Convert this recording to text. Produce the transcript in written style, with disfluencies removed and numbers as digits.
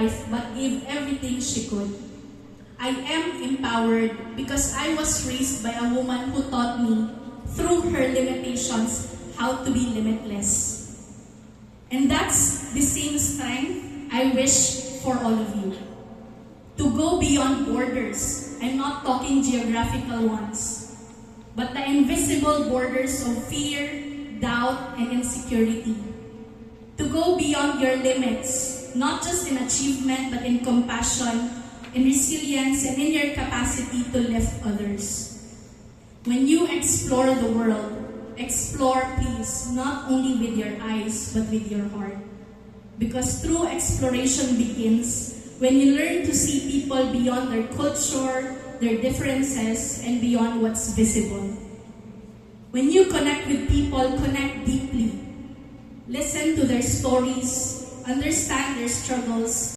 life but gave everything she could. I am empowered because I was raised by a woman who taught me, through her limitations, how to be limitless. And that's the same strength I wish for all of you. To go beyond borders. I'm not talking geographical ones, but the invisible borders of fear, doubt, and insecurity. To go beyond your limits, not just in achievement, but in compassion, in resilience, and in your capacity to lift others. When you explore the world, explore peace, not only with your eyes, but with your heart. Because true exploration begins when you learn to see people beyond their culture, their differences, and beyond what's visible. When you connect with people, connect deeply. Listen to their stories, understand their struggles,